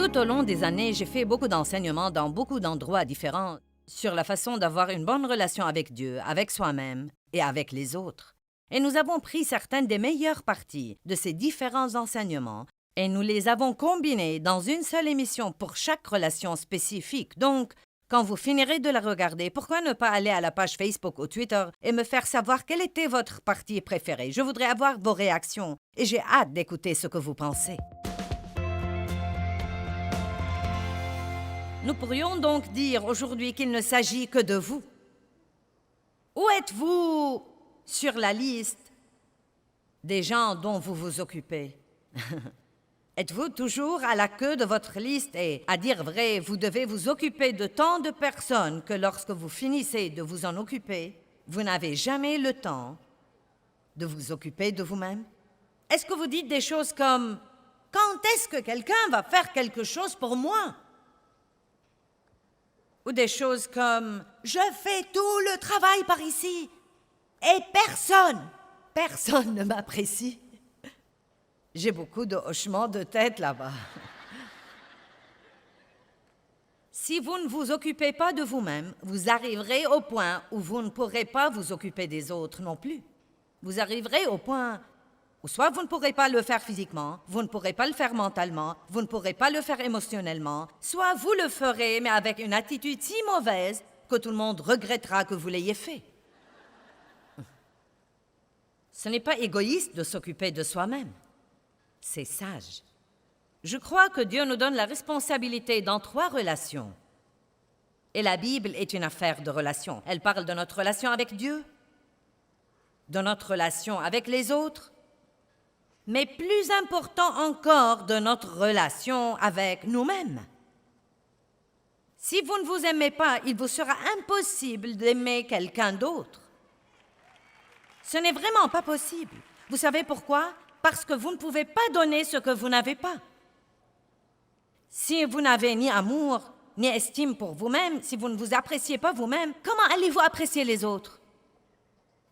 Tout au long des années, j'ai fait beaucoup d'enseignements dans beaucoup d'endroits différents sur la façon d'avoir une bonne relation avec Dieu, avec soi-même et avec les autres. Et nous avons pris certaines des meilleures parties de ces différents enseignements et nous les avons combinés dans une seule émission pour chaque relation spécifique. Donc, quand vous finirez de la regarder, pourquoi ne pas aller à la page Facebook ou Twitter et me faire savoir quelle était votre partie préférée? Je voudrais avoir vos réactions et j'ai hâte d'écouter ce que vous pensez. Nous pourrions donc dire aujourd'hui qu'il ne s'agit que de vous. Où êtes-vous sur la liste des gens dont vous vous occupez? Êtes-vous toujours à la queue de votre liste et, à dire vrai, vous devez vous occuper de tant de personnes que lorsque vous finissez de vous en occuper, vous n'avez jamais le temps de vous occuper de vous-même? Est-ce que vous dites des choses comme « Quand est-ce que quelqu'un va faire quelque chose pour moi ?» Ou des choses comme « Je fais tout le travail par ici et personne ne m'apprécie. » J'ai beaucoup de hochements de tête là-bas. Si vous ne vous occupez pas de vous-même, vous arriverez au point où vous ne pourrez pas vous occuper des autres non plus. Vous arriverez au point où soit vous ne pourrez pas le faire physiquement, vous ne pourrez pas le faire mentalement, vous ne pourrez pas le faire émotionnellement, soit vous le ferez, mais avec une attitude si mauvaise que tout le monde regrettera que vous l'ayez fait. Ce n'est pas égoïste de s'occuper de soi-même. C'est sage. Je crois que Dieu nous donne la responsabilité dans 3 relations. Et la Bible est une affaire de relations. Elle parle de notre relation avec Dieu, de notre relation avec les autres, mais plus important encore, de notre relation avec nous-mêmes. Si vous ne vous aimez pas, il vous sera impossible d'aimer quelqu'un d'autre. Ce n'est vraiment pas possible. Vous savez pourquoi? Parce que vous ne pouvez pas donner ce que vous n'avez pas. Si vous n'avez ni amour, ni estime pour vous-même, si vous ne vous appréciez pas vous-même, comment allez-vous apprécier les autres?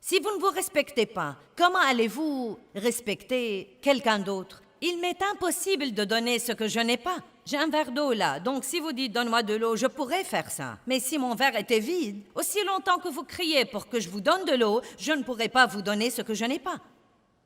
Si vous ne vous respectez pas, comment allez-vous respecter quelqu'un d'autre? Il m'est impossible de donner ce que je n'ai pas. J'ai un verre d'eau là, donc si vous dites « donne-moi de l'eau », je pourrais faire ça. Mais si mon verre était vide, aussi longtemps que vous criez pour que je vous donne de l'eau, je ne pourrais pas vous donner ce que je n'ai pas.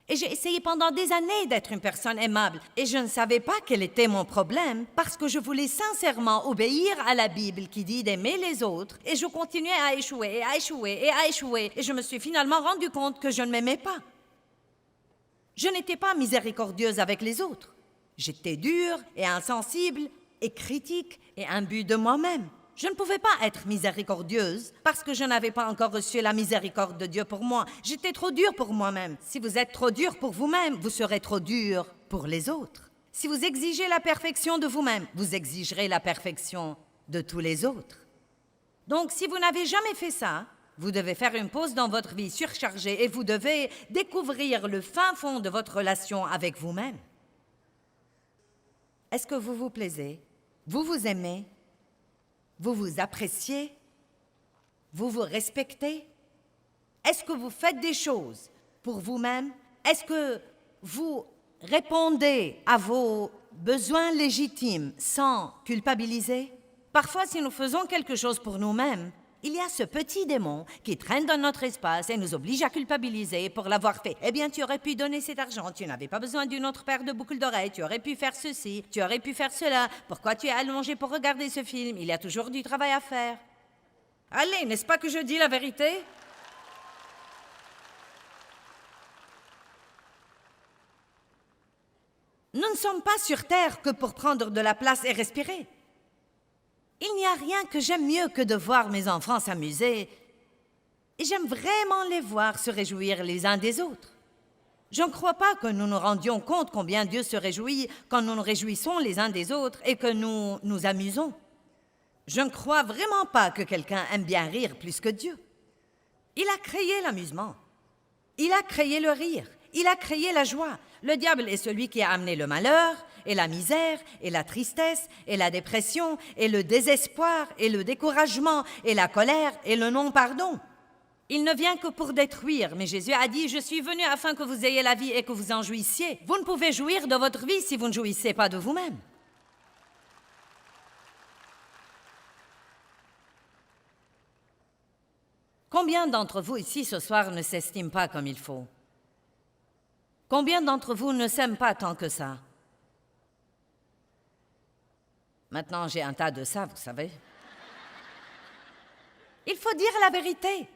Et j'ai essayé pendant des années d'être une personne aimable, et je ne savais pas quel était mon problème, parce que je voulais sincèrement obéir à la Bible qui dit d'aimer les autres, et je continuais à échouer, et à échouer, et à échouer, et je me suis finalement rendu compte que je ne m'aimais pas. Je n'étais pas miséricordieuse avec les autres. J'étais dure et insensible et critique et imbue de moi-même. Je ne pouvais pas être miséricordieuse parce que je n'avais pas encore reçu la miséricorde de Dieu pour moi. J'étais trop dure pour moi-même. Si vous êtes trop dur pour vous-même, vous serez trop dur pour les autres. Si vous exigez la perfection de vous-même, vous exigerez la perfection de tous les autres. Donc, si vous n'avez jamais fait ça, vous devez faire une pause dans votre vie surchargée et vous devez découvrir le fin fond de votre relation avec vous-même. Est-ce que vous vous plaisez? Vous vous aimez? Vous vous appréciez? Vous vous respectez? Est-ce que vous faites des choses pour vous-même? Est-ce que vous répondez à vos besoins légitimes sans culpabiliser? Parfois, si nous faisons quelque chose pour nous-mêmes, il y a ce petit démon qui traîne dans notre espace et nous oblige à culpabiliser pour l'avoir fait. Eh bien, tu aurais pu donner cet argent, tu n'avais pas besoin d'une autre paire de boucles d'oreilles, tu aurais pu faire ceci, tu aurais pu faire cela. Pourquoi tu es allongé pour regarder ce film? Il y a toujours du travail à faire. Allez, n'est-ce pas que je dis la vérité? Nous ne sommes pas sur Terre que pour prendre de la place et respirer. Il n'y a rien que j'aime mieux que de voir mes enfants s'amuser. Et j'aime vraiment les voir se réjouir les uns des autres. Je ne crois pas que nous nous rendions compte combien Dieu se réjouit quand nous nous réjouissons les uns des autres et que nous nous amusons. Je ne crois vraiment pas que quelqu'un aime bien rire plus que Dieu. Il a créé l'amusement. Il a créé le rire. Il a créé la joie. Le diable est celui qui a amené le malheur, et la misère, et la tristesse, et la dépression, et le désespoir, et le découragement, et la colère, et le non-pardon. Il ne vient que pour détruire, mais Jésus a dit « Je suis venu afin que vous ayez la vie et que vous en jouissiez. » Vous ne pouvez jouir de votre vie si vous ne jouissez pas de vous-même. Combien d'entre vous ici ce soir ne s'estiment pas comme il faut? Combien d'entre vous ne s'aiment pas tant que ça? Maintenant, j'ai un tas de ça, vous savez. Il faut dire la vérité.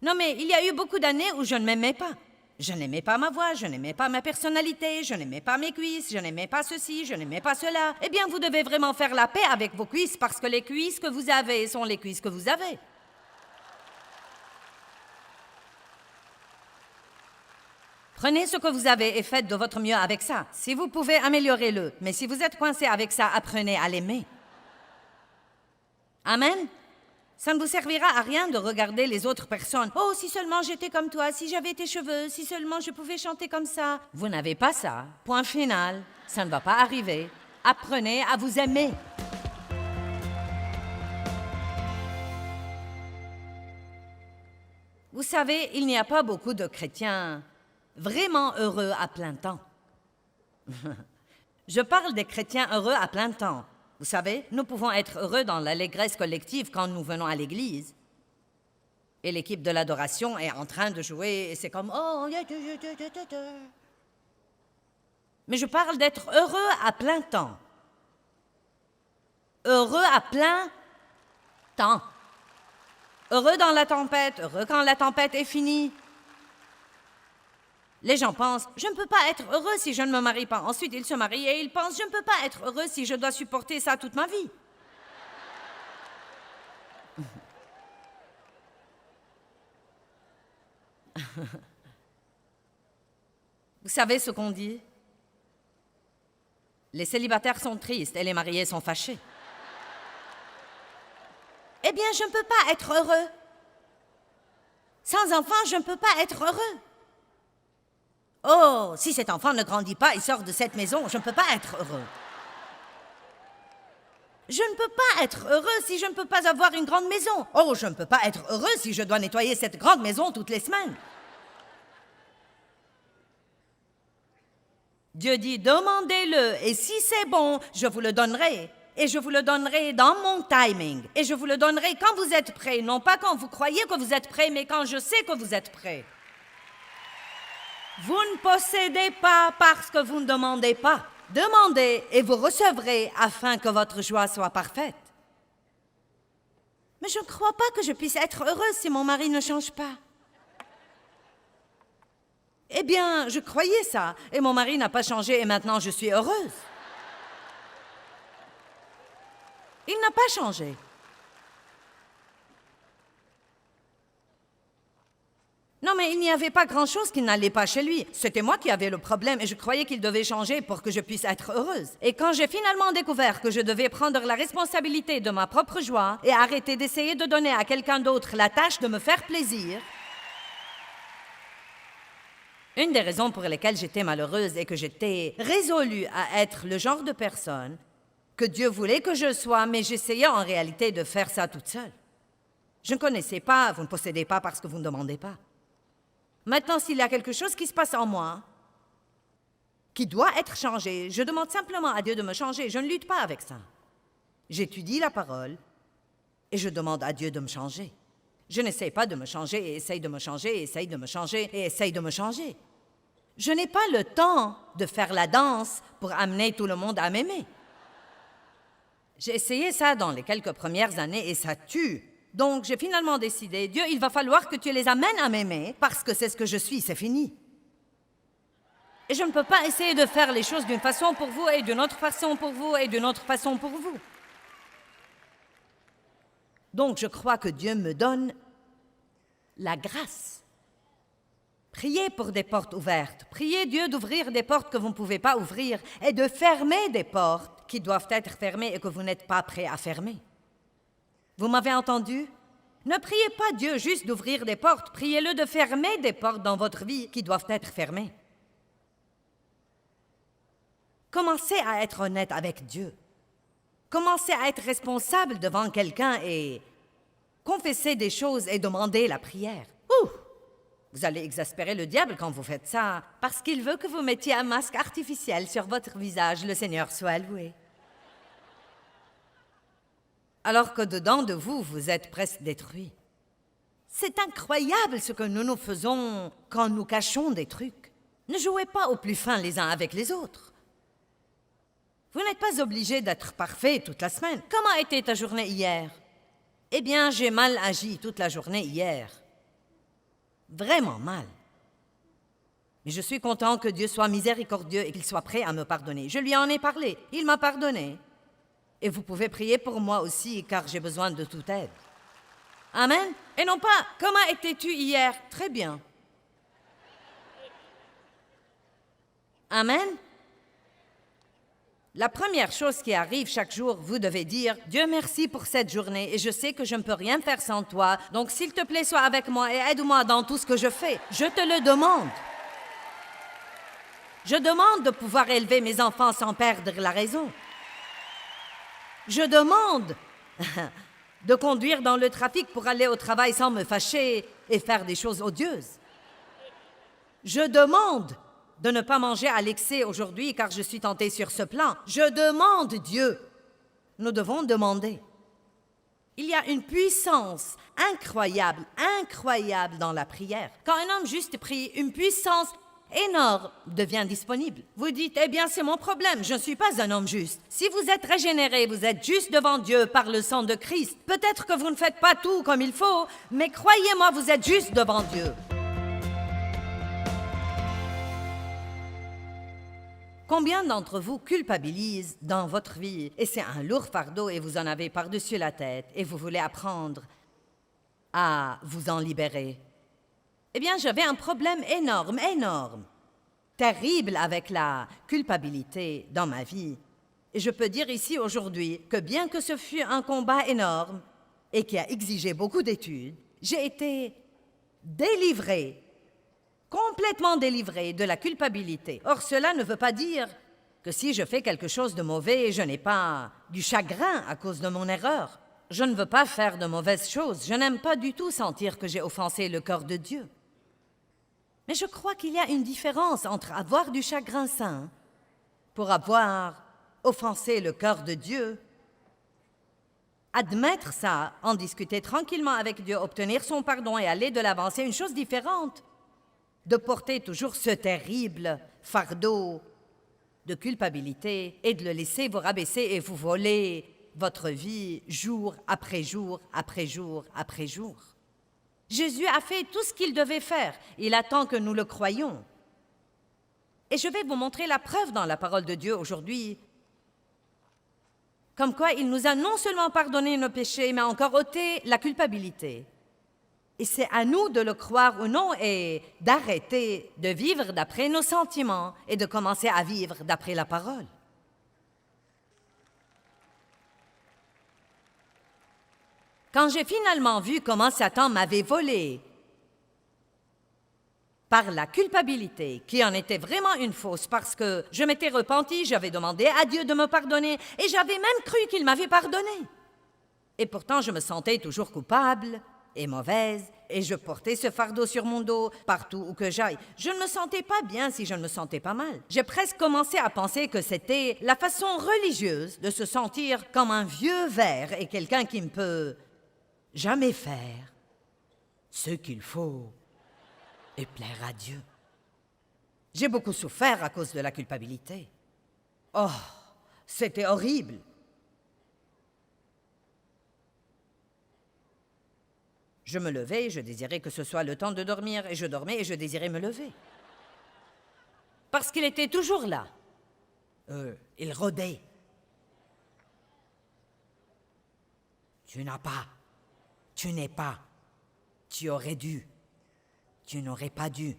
Non, mais il y a eu beaucoup d'années où je ne m'aimais pas. Je n'aimais pas ma voix, je n'aimais pas ma personnalité, je n'aimais pas mes cuisses, je n'aimais pas ceci, je n'aimais pas cela. Eh bien, vous devez vraiment faire la paix avec vos cuisses parce que les cuisses que vous avez sont les cuisses que vous avez. Prenez ce que vous avez et faites de votre mieux avec ça. Si vous pouvez, améliorez-le. Mais si vous êtes coincé avec ça, apprenez à l'aimer. Amen? Ça ne vous servira à rien de regarder les autres personnes. « Oh, si seulement j'étais comme toi, si j'avais tes cheveux, si seulement je pouvais chanter comme ça. » Vous n'avez pas ça. Point final. Ça ne va pas arriver. Apprenez à vous aimer. Vous savez, il n'y a pas beaucoup de chrétiens vraiment heureux à plein temps. Je parle des chrétiens heureux à plein temps. Vous savez, nous pouvons être heureux dans l'allégresse collective quand nous venons à l'église. Et l'équipe de l'adoration est en train de jouer et c'est comme « Oh, mais je parle d'être heureux à plein temps. Heureux à plein temps. Heureux dans la tempête, heureux quand la tempête est finie. Les gens pensent « Je ne peux pas être heureux si je ne me marie pas. » Ensuite, ils se marient et ils pensent « Je ne peux pas être heureux si je dois supporter ça toute ma vie. » Vous savez ce qu'on dit? Les célibataires sont tristes et les mariés sont fâchés. Eh bien, je ne peux pas être heureux. Sans enfant, je ne peux pas être heureux. Oh, si cet enfant ne grandit pas et sort de cette maison, je ne peux pas être heureux. Je ne peux pas être heureux si je ne peux pas avoir une grande maison. Oh, je ne peux pas être heureux si je dois nettoyer cette grande maison toutes les semaines. Dieu dit, demandez-le, et si c'est bon, je vous le donnerai. Et je vous le donnerai dans mon timing. Et je vous le donnerai quand vous êtes prêts. Non pas quand vous croyez que vous êtes prêts, mais quand je sais que vous êtes prêts. Vous ne possédez pas parce que vous ne demandez pas. Demandez et vous recevrez afin que votre joie soit parfaite. Mais je ne crois pas que je puisse être heureuse si mon mari ne change pas. Eh bien, je croyais ça, et mon mari n'a pas changé et maintenant je suis heureuse. Il n'a pas changé. Non, mais il n'y avait pas grand-chose qui n'allait pas chez lui. C'était moi qui avais le problème et je croyais qu'il devait changer pour que je puisse être heureuse. Et quand j'ai finalement découvert que je devais prendre la responsabilité de ma propre joie et arrêter d'essayer de donner à quelqu'un d'autre la tâche de me faire plaisir, une des raisons pour lesquelles j'étais malheureuse est que j'étais résolue à être le genre de personne que Dieu voulait que je sois, mais j'essayais en réalité de faire ça toute seule. Je ne connaissais pas, vous ne possédez pas parce que vous ne demandez pas. Maintenant, s'il y a quelque chose qui se passe en moi, qui doit être changé, je demande simplement à Dieu de me changer. Je ne lutte pas avec ça. J'étudie la parole et je demande à Dieu de me changer. Je n'essaie pas de me changer et essaye de me changer et essaye de me changer et essaye de me changer. Je n'ai pas le temps de faire la danse pour amener tout le monde à m'aimer. J'ai essayé ça dans les quelques premières années et ça tue. Donc, j'ai finalement décidé, Dieu, il va falloir que tu les amènes à m'aimer parce que c'est ce que je suis, c'est fini. Et je ne peux pas essayer de faire les choses d'une façon pour vous et d'une autre façon pour vous et d'une autre façon pour vous. Donc, je crois que Dieu me donne la grâce. Priez pour des portes ouvertes. Priez Dieu d'ouvrir des portes que vous ne pouvez pas ouvrir et de fermer des portes qui doivent être fermées et que vous n'êtes pas prêt à fermer. Vous m'avez entendu? Ne priez pas Dieu juste d'ouvrir des portes, priez-le de fermer des portes dans votre vie qui doivent être fermées. Commencez à être honnête avec Dieu. Commencez à être responsable devant quelqu'un et confessez des choses et demandez la prière. Ouh! Vous allez exaspérer le diable quand vous faites ça, parce qu'il veut que vous mettiez un masque artificiel sur votre visage. Le Seigneur soit loué. Alors que dedans de vous, vous êtes presque détruit. C'est incroyable ce que nous faisons quand nous cachons des trucs. Ne jouez pas au plus fin les uns avec les autres. Vous n'êtes pas obligé d'être parfait toute la semaine. Comment a été ta journée hier? Eh bien, j'ai mal agi toute la journée hier. Vraiment mal. Mais je suis content que Dieu soit miséricordieux et qu'il soit prêt à me pardonner. Je lui en ai parlé. Il m'a pardonné. Et vous pouvez prier pour moi aussi, car j'ai besoin de toute aide. Amen. Et non pas, comment étais-tu hier? Très bien. Amen. La première chose qui arrive chaque jour, vous devez dire « Dieu merci pour cette journée et je sais que je ne peux rien faire sans toi, donc s'il te plaît, sois avec moi et aide-moi dans tout ce que je fais. Je te le demande. » Je demande de pouvoir élever mes enfants sans perdre la raison. Je demande de conduire dans le trafic pour aller au travail sans me fâcher et faire des choses odieuses. Je demande de ne pas manger à l'excès aujourd'hui car je suis tentée sur ce plan. Je demande Dieu. Nous devons demander. Il y a une puissance incroyable dans la prière. Quand un homme juste prie, une puissance énorme devient disponible. Vous dites, eh bien, c'est mon problème, je ne suis pas un homme juste. Si vous êtes régénéré, vous êtes juste devant Dieu par le sang de Christ. Peut-être que vous ne faites pas tout comme il faut, mais croyez-moi, vous êtes juste devant Dieu. Combien d'entre vous culpabilisent dans votre vie et c'est un lourd fardeau et vous en avez par-dessus la tête et vous voulez apprendre à vous en libérer? Eh bien, j'avais un problème énorme, terrible avec la culpabilité dans ma vie. Et je peux dire ici aujourd'hui que bien que ce fut un combat énorme et qui a exigé beaucoup d'études, j'ai été délivrée, complètement délivrée de la culpabilité. Or, cela ne veut pas dire que si je fais quelque chose de mauvais, je n'ai pas du chagrin à cause de mon erreur. Je ne veux pas faire de mauvaises choses. Je n'aime pas du tout sentir que j'ai offensé le cœur de Dieu. Mais je crois qu'il y a une différence entre avoir du chagrin saint pour avoir offensé le cœur de Dieu, admettre ça, en discuter tranquillement avec Dieu, obtenir son pardon et aller de l'avant, c'est une chose différente de porter toujours ce terrible fardeau de culpabilité et de le laisser vous rabaisser et vous voler votre vie jour après jour après jour après jour. Jésus a fait tout ce qu'il devait faire. Il attend que nous le croyions. Et je vais vous montrer la preuve dans la parole de Dieu aujourd'hui, comme quoi il nous a non seulement pardonné nos péchés, mais encore ôté la culpabilité. Et c'est à nous de le croire ou non et d'arrêter de vivre d'après nos sentiments et de commencer à vivre d'après la parole. Quand j'ai finalement vu comment Satan m'avait volé par la culpabilité, qui en était vraiment une fausse, parce que je m'étais repentie, j'avais demandé à Dieu de me pardonner et j'avais même cru qu'il m'avait pardonné. Et pourtant, je me sentais toujours coupable et mauvaise et je portais ce fardeau sur mon dos partout où que j'aille. Je ne me sentais pas bien si je ne me sentais pas mal. J'ai presque commencé à penser que c'était la façon religieuse de se sentir comme un vieux ver et quelqu'un qui ne peut jamais faire ce qu'il faut et plaire à Dieu. J'ai beaucoup souffert à cause de la culpabilité. Oh, c'était horrible. Je me levais, je désirais que ce soit le temps de dormir, et je dormais et je désirais me lever. Parce qu'il était toujours là. Il rôdait. Tu n'as pas. Tu n'es pas. Tu aurais dû. Tu n'aurais pas dû.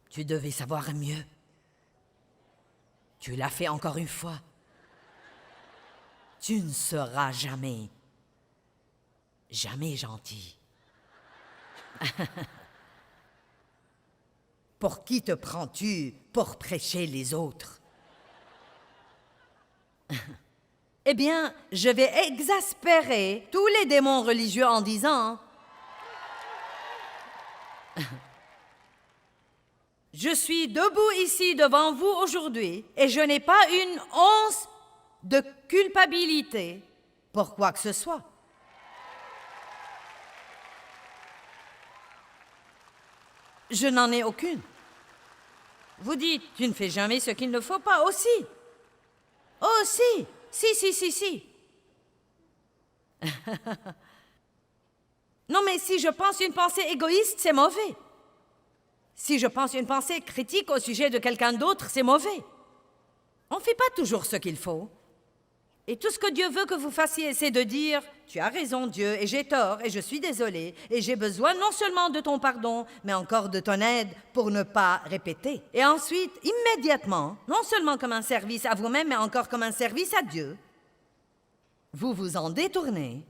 Tu devais savoir mieux. Tu l'as fait encore une fois. Tu ne seras jamais gentil. Pour qui te prends-tu pour prêcher les autres? Eh bien, je vais exaspérer tous les démons religieux en disant je suis debout ici devant vous aujourd'hui et je n'ai pas une once de culpabilité pour quoi que ce soit. Je n'en ai aucune. Vous dites, tu ne fais jamais ce qu'il ne faut pas. Aussi. Oh, si. Si. Non, mais si je pense une pensée égoïste, c'est mauvais. Si je pense une pensée critique au sujet de quelqu'un d'autre, c'est mauvais. On ne fait pas toujours ce qu'il faut. Et tout ce que Dieu veut que vous fassiez, c'est de dire « Tu as raison, Dieu, et j'ai tort, et je suis désolé, et j'ai besoin non seulement de ton pardon, mais encore de ton aide pour ne pas répéter. » Et ensuite, immédiatement, non seulement comme un service à vous-même, mais encore comme un service à Dieu, vous vous en détournez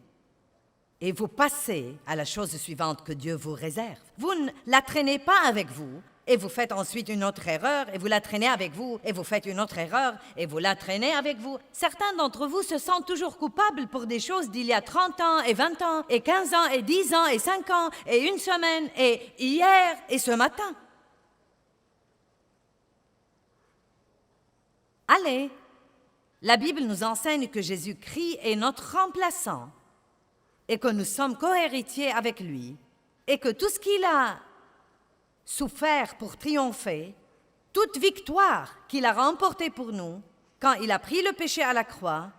et vous passez à la chose suivante que Dieu vous réserve. Vous ne la traînez pas avec vous, et vous faites ensuite une autre erreur, et vous la traînez avec vous, et vous faites une autre erreur, et vous la traînez avec vous. Certains d'entre vous se sentent toujours coupables pour des choses d'il y a 30 ans, et 20 ans, et 15 ans, et 10 ans, et 5 ans, et une semaine, et hier, et ce matin. Allez, la Bible nous enseigne que Jésus-Christ est notre remplaçant, et que nous sommes cohéritiers avec lui, et que tout ce qu'il a souffert pour triompher, toute victoire qu'il a remportée pour nous, quand il a pris le péché à la croix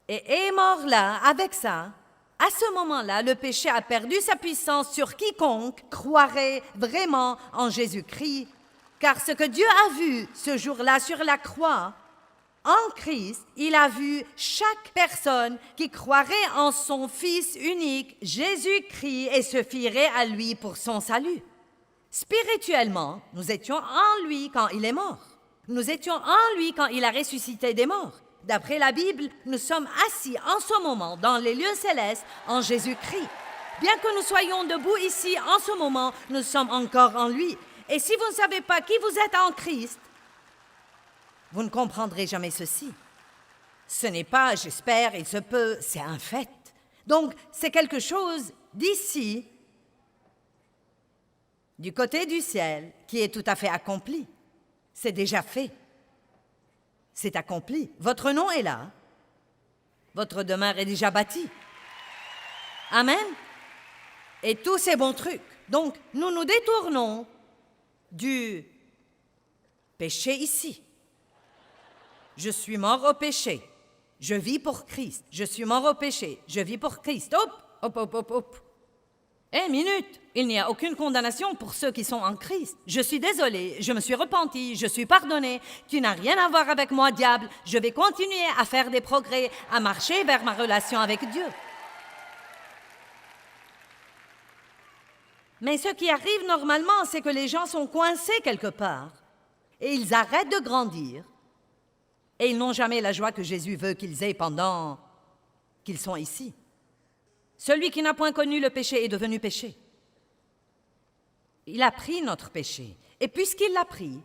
et est mort là avec ça, à ce moment-là, le péché a perdu sa puissance sur quiconque croirait vraiment en Jésus-Christ, car ce que Dieu a vu ce jour-là sur la croix, en Christ, il a vu chaque personne qui croirait en son Fils unique, Jésus-Christ, et se fierait à lui pour son salut. Spirituellement, nous étions en lui quand il est mort. Nous étions en lui quand il a ressuscité des morts. D'après la Bible, nous sommes assis en ce moment dans les lieux célestes en Jésus-Christ. Bien que nous soyons debout ici en ce moment, nous sommes encore en lui. Et si vous ne savez pas qui vous êtes en Christ, vous ne comprendrez jamais ceci. Ce n'est pas « j'espère, il se peut », c'est un fait. Donc, c'est quelque chose d'ici, du côté du ciel, qui est tout à fait accompli. C'est déjà fait. C'est accompli. Votre nom est là. Votre demeure est déjà bâtie. Amen. Et tous ces bons trucs. Donc, nous nous détournons du péché ici. Je suis mort au péché. Je vis pour Christ. Je suis mort au péché. Je vis pour Christ. Hop. Minute. Il n'y a aucune condamnation pour ceux qui sont en Christ. Je suis désolé. Je me suis repenti. Je suis pardonné. Tu n'as rien à voir avec moi, diable. Je vais continuer à faire des progrès, à marcher vers ma relation avec Dieu. Mais ce qui arrive normalement, c'est que les gens sont coincés quelque part et ils arrêtent de grandir. Et ils n'ont jamais la joie que Jésus veut qu'ils aient pendant qu'ils sont ici. Celui qui n'a point connu le péché est devenu péché. Il a pris notre péché. Et puisqu'il l'a pris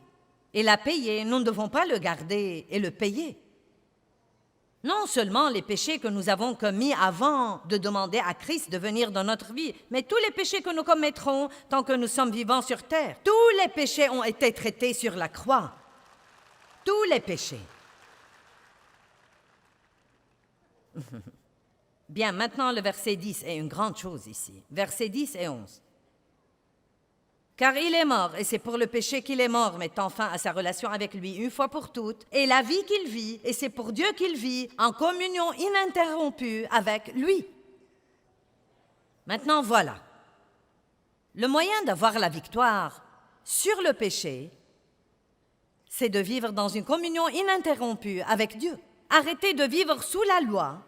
et l'a payé, nous ne devons pas le garder et le payer. Non seulement les péchés que nous avons commis avant de demander à Christ de venir dans notre vie, mais tous les péchés que nous commettrons tant que nous sommes vivants sur terre. Tous les péchés ont été traités sur la croix. Tous les péchés. Bien, maintenant le verset 10 est une grande chose ici. Versets 10 et 11. Car il est mort, et c'est pour le péché qu'il est mort, mettant fin à sa relation avec lui une fois pour toutes, et la vie qu'il vit, et c'est pour Dieu qu'il vit, en communion ininterrompue avec lui. Maintenant, voilà. Le moyen d'avoir la victoire sur le péché, c'est de vivre dans une communion ininterrompue avec Dieu. Arrêtez de vivre sous la loi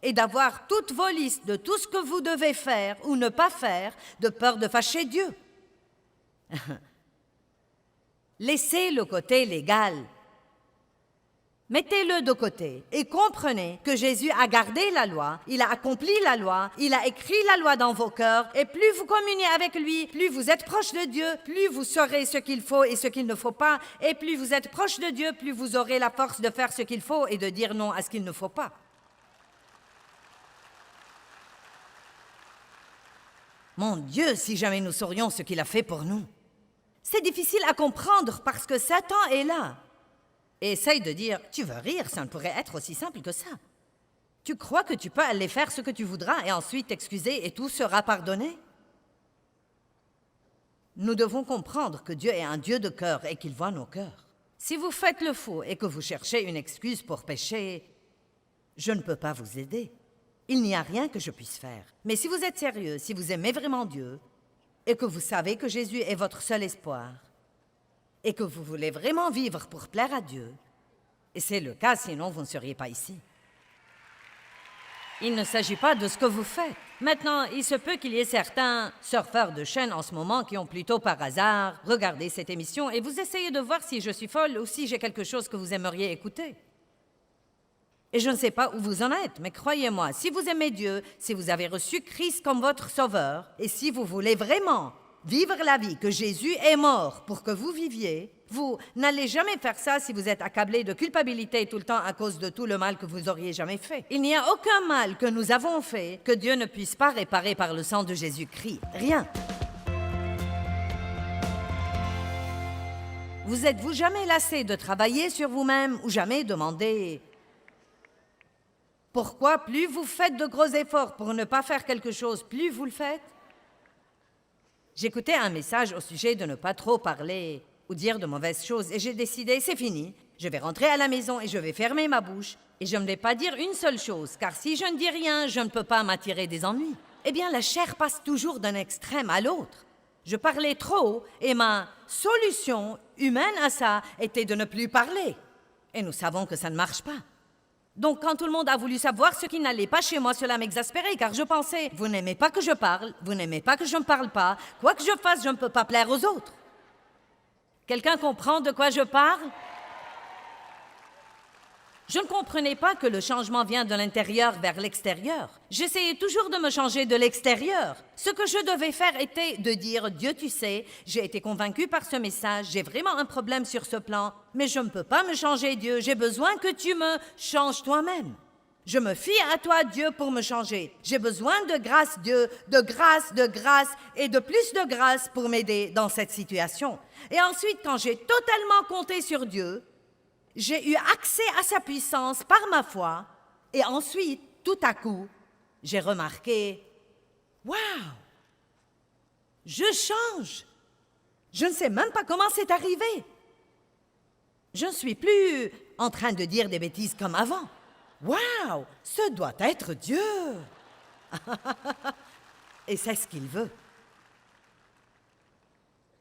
et d'avoir toutes vos listes de tout ce que vous devez faire ou ne pas faire de peur de fâcher Dieu. Laissez le côté légal. Mettez-le de côté et comprenez que Jésus a gardé la loi, il a accompli la loi, il a écrit la loi dans vos cœurs, et plus vous communiez avec lui, plus vous êtes proche de Dieu, plus vous saurez ce qu'il faut et ce qu'il ne faut pas, et plus vous êtes proche de Dieu, plus vous aurez la force de faire ce qu'il faut et de dire non à ce qu'il ne faut pas. Mon Dieu, si jamais nous saurions ce qu'il a fait pour nous. C'est difficile à comprendre parce que Satan est là. Et essaye de dire, tu veux rire, ça ne pourrait être aussi simple que ça. Tu crois que tu peux aller faire ce que tu voudras et ensuite t'excuser et tout sera pardonné? Nous devons comprendre que Dieu est un Dieu de cœur et qu'il voit nos cœurs. Si vous faites le faux et que vous cherchez une excuse pour pécher, je ne peux pas vous aider. Il n'y a rien que je puisse faire. Mais si vous êtes sérieux, si vous aimez vraiment Dieu, et que vous savez que Jésus est votre seul espoir, et que vous voulez vraiment vivre pour plaire à Dieu, et c'est le cas, sinon vous ne seriez pas ici. Il ne s'agit pas de ce que vous faites. Maintenant, il se peut qu'il y ait certains surfeurs de chaîne en ce moment qui ont plutôt par hasard regardé cette émission et vous essayez de voir si je suis folle ou si j'ai quelque chose que vous aimeriez écouter. Et je ne sais pas où vous en êtes, mais croyez-moi, si vous aimez Dieu, si vous avez reçu Christ comme votre sauveur, et si vous voulez vraiment vivre la vie que Jésus est mort pour que vous viviez, vous n'allez jamais faire ça si vous êtes accablé de culpabilité tout le temps à cause de tout le mal que vous auriez jamais fait. Il n'y a aucun mal que nous avons fait que Dieu ne puisse pas réparer par le sang de Jésus-Christ. Rien. Vous êtes-vous jamais lassé de travailler sur vous-même ou jamais demandé pourquoi plus vous faites de gros efforts pour ne pas faire quelque chose, plus vous le faites? J'écoutais un message au sujet de ne pas trop parler ou dire de mauvaises choses et j'ai décidé, c'est fini, je vais rentrer à la maison et je vais fermer ma bouche et je ne vais pas dire une seule chose, car si je ne dis rien, je ne peux pas m'attirer des ennuis. Eh bien, la chair passe toujours d'un extrême à l'autre. Je parlais trop et ma solution humaine à ça était de ne plus parler. Et nous savons que ça ne marche pas. Donc, quand tout le monde a voulu savoir ce qui n'allait pas chez moi, cela m'exaspérait, car je pensais, vous n'aimez pas que je parle, vous n'aimez pas que je ne parle pas, quoi que je fasse, je ne peux pas plaire aux autres. Quelqu'un comprend de quoi je parle? Je ne comprenais pas que le changement vient de l'intérieur vers l'extérieur. J'essayais toujours de me changer de l'extérieur. Ce que je devais faire était de dire « Dieu, tu sais, j'ai été convaincue par ce message, j'ai vraiment un problème sur ce plan, mais je ne peux pas me changer, Dieu, j'ai besoin que tu me changes toi-même. Je me fie à toi, Dieu, pour me changer. J'ai besoin de grâce, Dieu, de grâce et de plus de grâce pour m'aider dans cette situation. » Et ensuite, quand j'ai totalement compté sur Dieu, j'ai eu accès à sa puissance par ma foi, et ensuite, tout à coup, j'ai remarqué, « Wow! Je change! Je ne sais même pas comment c'est arrivé. Je ne suis plus en train de dire des bêtises comme avant. Wow! Ce doit être Dieu! » Et c'est ce qu'il veut.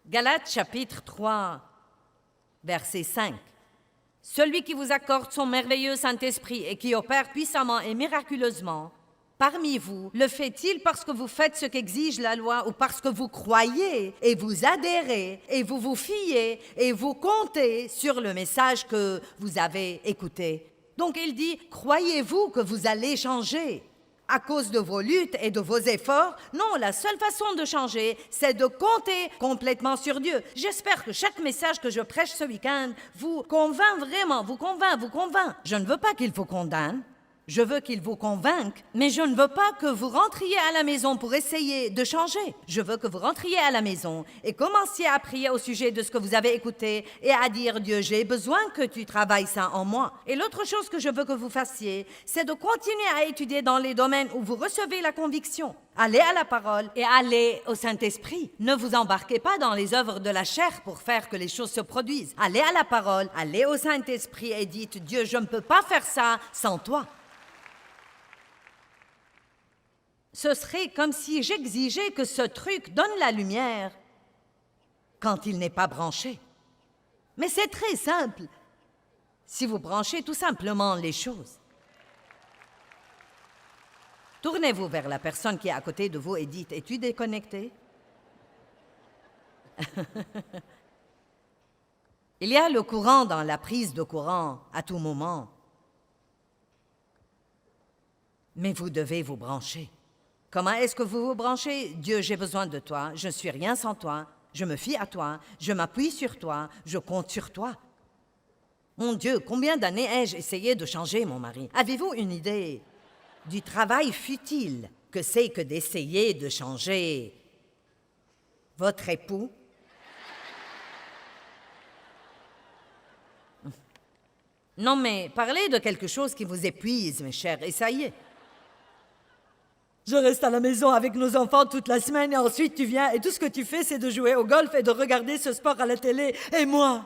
Galates chapitre 3, verset 5. Celui qui vous accorde son merveilleux Saint-Esprit et qui opère puissamment et miraculeusement parmi vous, le fait-il parce que vous faites ce qu'exige la loi ou parce que vous croyez et vous adhérez et vous vous fiez et vous comptez sur le message que vous avez écouté? Donc il dit, croyez-vous que vous allez changer à cause de vos luttes et de vos efforts? Non, la seule façon de changer, c'est de compter complètement sur Dieu. J'espère que chaque message que je prêche ce week-end vous convainc vraiment, vous convainc. Je ne veux pas qu'il vous condamne. Je veux qu'il vous convainque, mais je ne veux pas que vous rentriez à la maison pour essayer de changer. Je veux que vous rentriez à la maison et commenciez à prier au sujet de ce que vous avez écouté et à dire « Dieu, j'ai besoin que tu travailles ça en moi. » Et l'autre chose que je veux que vous fassiez, c'est de continuer à étudier dans les domaines où vous recevez la conviction. Allez à la parole et allez au Saint-Esprit. Ne vous embarquez pas dans les œuvres de la chair pour faire que les choses se produisent. Allez à la parole, allez au Saint-Esprit et dites « Dieu, je ne peux pas faire ça sans toi. » Ce serait comme si j'exigeais que ce truc donne la lumière quand il n'est pas branché. Mais c'est très simple si vous branchez tout simplement les choses. Tournez-vous vers la personne qui est à côté de vous et dites « Es-tu déconnecté? » Il y a le courant dans la prise de courant à tout moment. Mais vous devez vous brancher. Comment est-ce que vous vous branchez? Dieu, j'ai besoin de toi, je ne suis rien sans toi, je me fie à toi, je m'appuie sur toi, je compte sur toi. Mon Dieu, combien d'années ai-je essayé de changer mon mari? Avez-vous une idée du travail futile que c'est que d'essayer de changer votre époux? Non, mais parlez de quelque chose qui vous épuise, mes chers, et ça y est. Je reste à la maison avec nos enfants toute la semaine et ensuite tu viens et tout ce que tu fais, c'est de jouer au golf et de regarder ce sport à la télé. Et moi?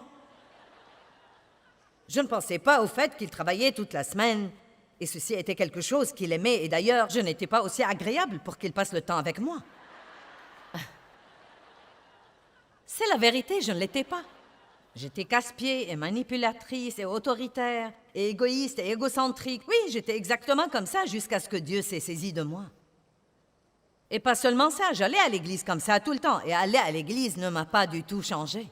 Je ne pensais pas au fait qu'il travaillait toute la semaine. Et ceci était quelque chose qu'il aimait. Et d'ailleurs, je n'étais pas aussi agréable pour qu'il passe le temps avec moi. C'est la vérité, je ne l'étais pas. J'étais casse-pied et manipulatrice et autoritaire et égoïste et égocentrique. Oui, j'étais exactement comme ça jusqu'à ce que Dieu s'est saisi de moi. Et pas seulement ça, j'allais à l'église comme ça tout le temps. Et aller à l'église ne m'a pas du tout changé.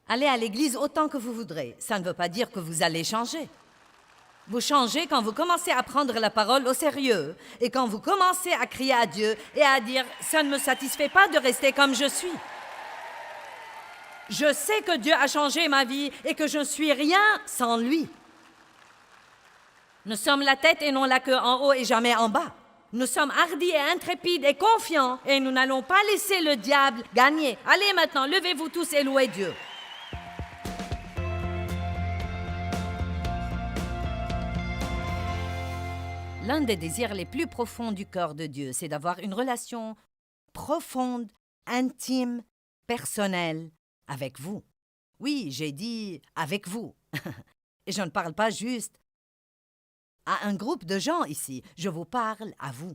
Allez à l'église autant que vous voudrez. Ça ne veut pas dire que vous allez changer. Vous changez quand vous commencez à prendre la parole au sérieux et quand vous commencez à crier à Dieu et à dire « ça ne me satisfait pas de rester comme je suis ». Je sais que Dieu a changé ma vie et que je ne suis rien sans lui. Nous sommes la tête et non la queue, en haut et jamais en bas. Nous sommes hardis et intrépides et confiants et nous n'allons pas laisser le diable gagner. Allez maintenant, levez-vous tous et louez Dieu. L'un des désirs les plus profonds du cœur de Dieu, c'est d'avoir une relation profonde, intime, personnelle avec vous. Oui, j'ai dit avec vous. Et je ne parle pas juste à un groupe de gens ici, je vous parle à vous.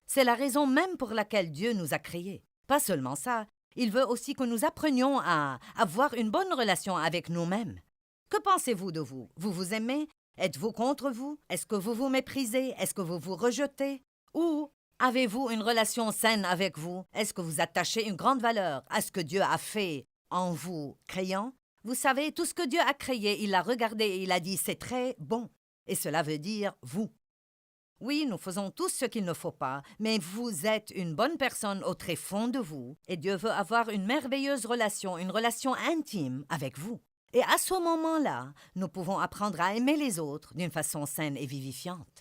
C'est la raison même pour laquelle Dieu nous a créés. Pas seulement ça, il veut aussi que nous apprenions à avoir une bonne relation avec nous-mêmes. Que pensez-vous de vous? Vous vous aimez? Êtes-vous contre vous? Est-ce que vous vous méprisez? Est-ce que vous vous rejetez? Ou avez-vous une relation saine avec vous? Est-ce que vous attachez une grande valeur à ce que Dieu a fait en vous créant? Vous savez, tout ce que Dieu a créé, il l'a regardé et il a dit « c'est très bon ». Et cela veut dire « vous ». Oui, nous faisons tous ce qu'il ne faut pas, mais vous êtes une bonne personne au très fond de vous et Dieu veut avoir une merveilleuse relation, une relation intime avec vous. Et à ce moment-là, nous pouvons apprendre à aimer les autres d'une façon saine et vivifiante.